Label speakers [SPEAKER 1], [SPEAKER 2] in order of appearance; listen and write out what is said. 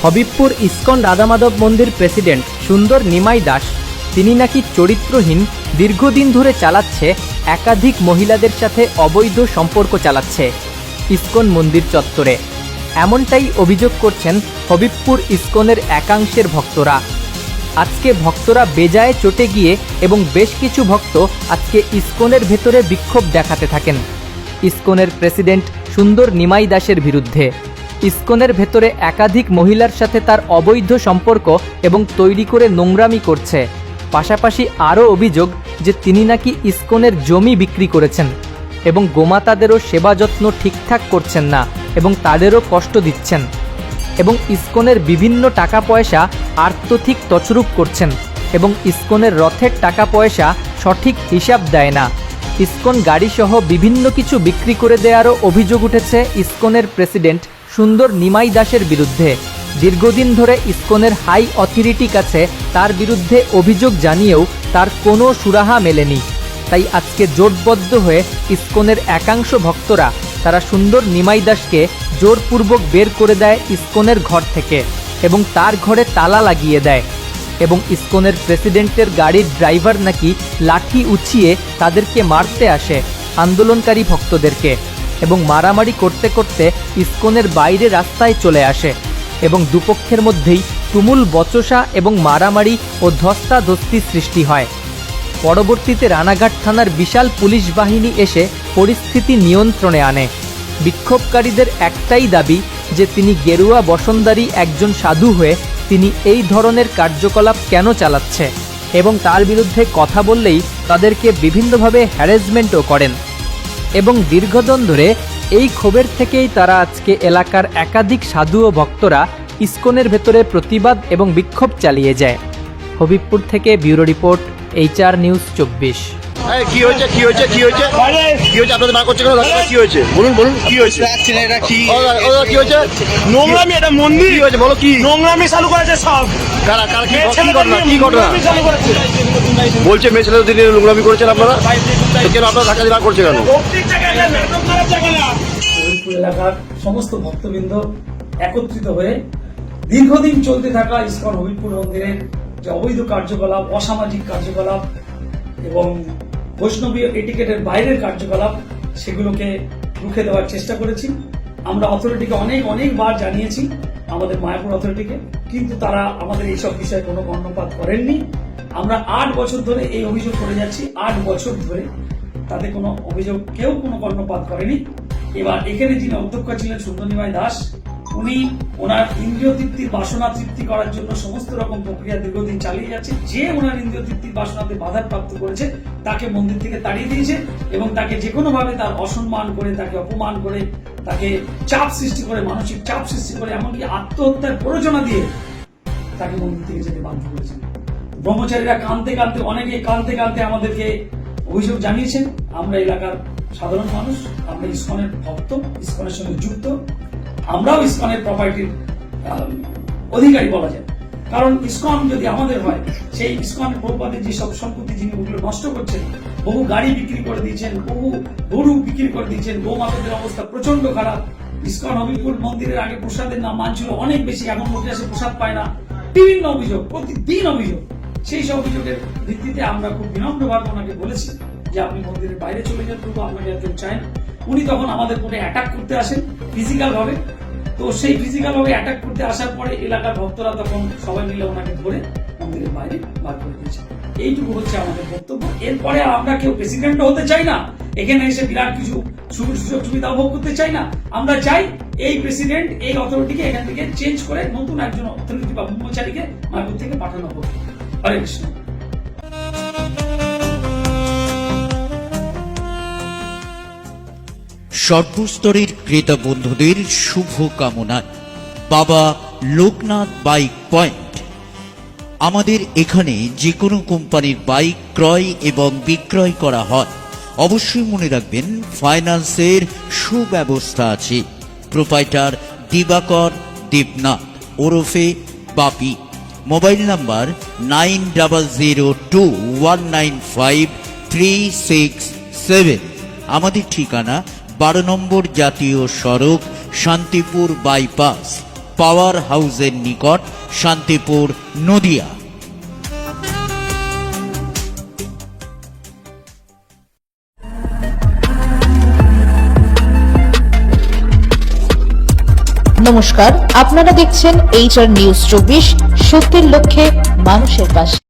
[SPEAKER 1] Habibpur ISKCON Radha Madhav মন্দির president সুন্দর নিমাই দাস তিনি নাকি চরিত্রহীন দীর্ঘদিন ধরে চালাচ্ছে একাধিক মহিলাদের সাথে অবৈধ সম্পর্ক চালাচ্ছে ইসকন মন্দির চত্বরে। এমনটাই অভিযোগ করছেন হবিবপুর ইসকনের একাংশের ভক্তরা। আজকে ভক্তরা বেজায় চটে গিয়ে এবং বেশ কিছু ভক্ত আজকে ইসকনের ভেতরে বিক্ষোভ দেখাতে থাকেন ইসকনের প্রেসিডেন্ট সুন্দর নিমাই দাসের বিরুদ্ধে। ইসকনের ভেতরে একাধিক মহিলার সাথে তার অবৈধ সম্পর্ক এবং তৈরি করে নোংরামি করছে। পাশাপাশি আরও অভিযোগ যে তিনি নাকি ইসকনের জমি বিক্রি করেছেন এবং গোমাতাদেরও সেবা যত্ন ঠিকঠাক করছেন না এবং তাদেরও কষ্ট দিচ্ছেন এবং ইসকনের বিভিন্ন টাকা পয়সা আর্থিক তছরূপ করছেন এবং ইসকনের রথের টাকা পয়সা সঠিক হিসাব দেয় না। ইসকন গাড়িসহ বিভিন্ন কিছু বিক্রি করে দেওয়ারও অভিযোগ উঠেছে ইসকনের প্রেসিডেন্ট সুন্দর নিমাই দাসের বিরুদ্ধে। দীর্ঘদিন ধরে ইসকনের হাই অথরিটি কাছে তার বিরুদ্ধে অভিযোগ জানিয়েও তার কোনো সুরাহা মেলেনি। তাই আজকে জোটবদ্ধ হয়ে ইসকনের একাংশ ভক্তরা তারা সুন্দর নিমাই দাসকে জোরপূর্বক বের করে দেয় ইসকনের ঘর থেকে এবং তার ঘরে তালা লাগিয়ে দেয় এবং ইসকনের প্রেসিডেন্টের গাড়ির ড্রাইভার নাকি লাঠি উঁচিয়ে তাদেরকে মারতে আসে আন্দোলনকারী ভক্তদেরকে এবং মারামারি করতে করতে ইসকনের বাইরে রাস্তায় চলে আসে এবং দুপক্ষের মধ্যেই তুমুল বচসা এবং মারামারি ও ধস্তাধস্তি সৃষ্টি হয়। পরবর্তীতে রানাঘাট থানার বিশাল পুলিশ বাহিনী এসে পরিস্থিতি নিয়ন্ত্রণে আনে। বিক্ষোভকারীদের একটাই দাবি যে তিনি গেরুয়া বসনদারি একজন সাধু হয়ে তিনি এই ধরনের কার্যকলাপ কেন চালাচ্ছে এবং তার বিরুদ্ধে কথা বললেই তাদেরকে বিভিন্নভাবে হ্যারাসমেন্টও করেন এবং দীর্ঘদিন ধরে এই ক্ষোভের থেকেই তারা আজকে এলাকার একাধিক সাধু ও ভক্তরা ইসকনের ভেতরে প্রতিবাদ এবং বিক্ষোভ চালিয়ে যায়। হবিবপুর থেকে ব্যুরো রিপোর্ট HR নিউজ 24।
[SPEAKER 2] কি হয়েছে কি হয়েছে কি হয়েছে কি হয়েছে আপনাদের না করছে কেন? কি হয়েছে বলুন বলুন কি হয়েছে?
[SPEAKER 3] এটা কি
[SPEAKER 2] কি হয়েছে?
[SPEAKER 3] নোংরামি, এটা মন্দির
[SPEAKER 2] কি হয়েছে বলো? কি
[SPEAKER 3] নোংরামি চালু করেছে সব?
[SPEAKER 2] কারা কারা কি ঘটনা কি ঘটনা বলছে? মেয়ে ছেলে দিনে নোংরামি করেছেন আপনারা, তো কেন আপনারা ধাক্কা না করছে কেন?
[SPEAKER 4] এলাকার সমস্ত ভক্তবৃন্দ একত্রিত হয়ে দীর্ঘদিন চলতে থাকা ইসকন হবিবপুর মন্দিরের যে অবৈধ কার্যকলাপ, অসামাজিক কার্যকলাপ এবং বৈষ্ণবীয় এটিকেটের বাইরের কার্যকলাপ সেগুলোকে রুখে দেওয়ার চেষ্টা করেছি। আমরা অথরিটিকে অনেকবার জানিয়েছি, আমাদের মায়াপুর অথরিটিকে, কিন্তু তারা আমাদের এইসব বিষয়ে কোনো কর্ণপাত করেননি। আমরা 8 বছর ধরে এই অভিযোগ করে যাচ্ছি, 8 বছর ধরে তাদের কোনো অভিযোগ কেউ কোনো কর্ণপাত করেনি। এবার এখানে যিনি অধ্যক্ষ ছিলেন সুন্দর নিমাই দাস, উনি ওনার ইন্দ্রিয় তৃপ্তির বাসনা তৃপ্তি করার জন্য সমস্ত রকম প্রক্রিয়া দীর্ঘদিন চালিয়ে যাচ্ছে। যে ওনার ইন্দ্রিয় তৃপ্তির বাসনাতে বাধাপ্রাপ্ত করেছে তাকে মন্দির থেকে তাড়িয়ে দিয়েছে এবং তাকে যে কোনো ভাবে তার অসম্মান করে, তাকে অপমান করে, তাকে চাপ সৃষ্টি করে, মানসিক চাপ সৃষ্টি করে, এমনকি আত্মহত্যার প্ররোচনা দিয়ে তাকে মন্দির থেকে যেতে বাধ্য করেছেন। ব্রহ্মচারীরা কাঁদতে কাঁদতে, অনেকে কাঁদতে কাঁদতে আমাদেরকে অভিযোগ জানিয়েছেন। আমরা এলাকার সাধারণ মানুষ, আমরা ইসকনের ভক্ত, ইসকনের সঙ্গে যুক্ত, আমরাও ইসকনের প্রপার্টির অধিকারী বলা যায়। কারণ ইসকন যদি আমাদের হয়, সেই ইসকনের প্রপার্টির যেসব সম্পত্তি যিনি ওগুলো নষ্ট করছেন, বহু গাড়ি বিক্রি করে দিয়েছেন, বহু গরু বিক্রি করে দিয়েছেন, গোমাতাদের অবস্থা প্রচন্ড খারাপ। ইসকন হবিবপুর মন্দিরের আগে প্রসাদের নাম মান ছিল অনেক বেশি, এখন লোকে আসে প্রসাদ পায় না, বিভিন্ন অভিযোগ, প্রতিদিন অভিযোগ। সেই সব অভিযোগের ভিত্তিতে আমরা খুব বিনম্রভাবে ওনাকে বলেছি যে আপনি মন্দিরের বাইরে চলে যান, তবু আপনাকে আর কেউ চায় না। উনি তখন আমাদের উপরে অ্যাটাক করতে আসেন ফিজিক্যাল ভাবে। তো সেই ফিজিক্যাল ভাবে অ্যাটাক করতে আসার পরে এলাকার ভক্তরা তখন সবাই মিলে ওনাকে ধরে মন্দিরের বাইরে বার করে দিয়েছে। এইটুকু হচ্ছে আমাদের বক্তব্য। এরপরে আমরা কেউ প্রেসিডেন্টও হতে চাই না, এখানে এসে বিরাট কিছু সুযোগ সুবিধা ভোগ করতে চাই না। আমরা চাই এই প্রেসিডেন্ট, এই অথরিটিকে এখান থেকে চেঞ্জ করে নতুন একজন অথরিটি বা ব্রহ্মচারীকে মায়াপুর থেকে পাঠানো হোক। হরে কৃষ্ণ।
[SPEAKER 5] সর্বস্তরের ক্রেতা বন্ধুদের শুভ কামনায় বাবা লোকনাথ বাইক পয়েন্ট। আমাদের এখানে যে কোনো কোম্পানির বাইক ক্রয় এবং বিক্রয় করা হয়। অবশ্যই মনে রাখবেন, ফাইন্যান্সের সুব্যবস্থা আছে। প্রোপাইটার দিবাকর দেবনাথ ওরফে বাপি। Mobile number 9002195367। আমাদের ঠিকানা 12 নম্বর জাতীয় সড়ক, শান্তিপুর বাইপাস, পাওয়ার হাউসের নিকট, শান্তিপুর, নদিয়া।
[SPEAKER 6] নমস্কার, আপনারা দেখছেন HR নিউজ 24, সত্যের লক্ষ্যে মানুষের পাশে।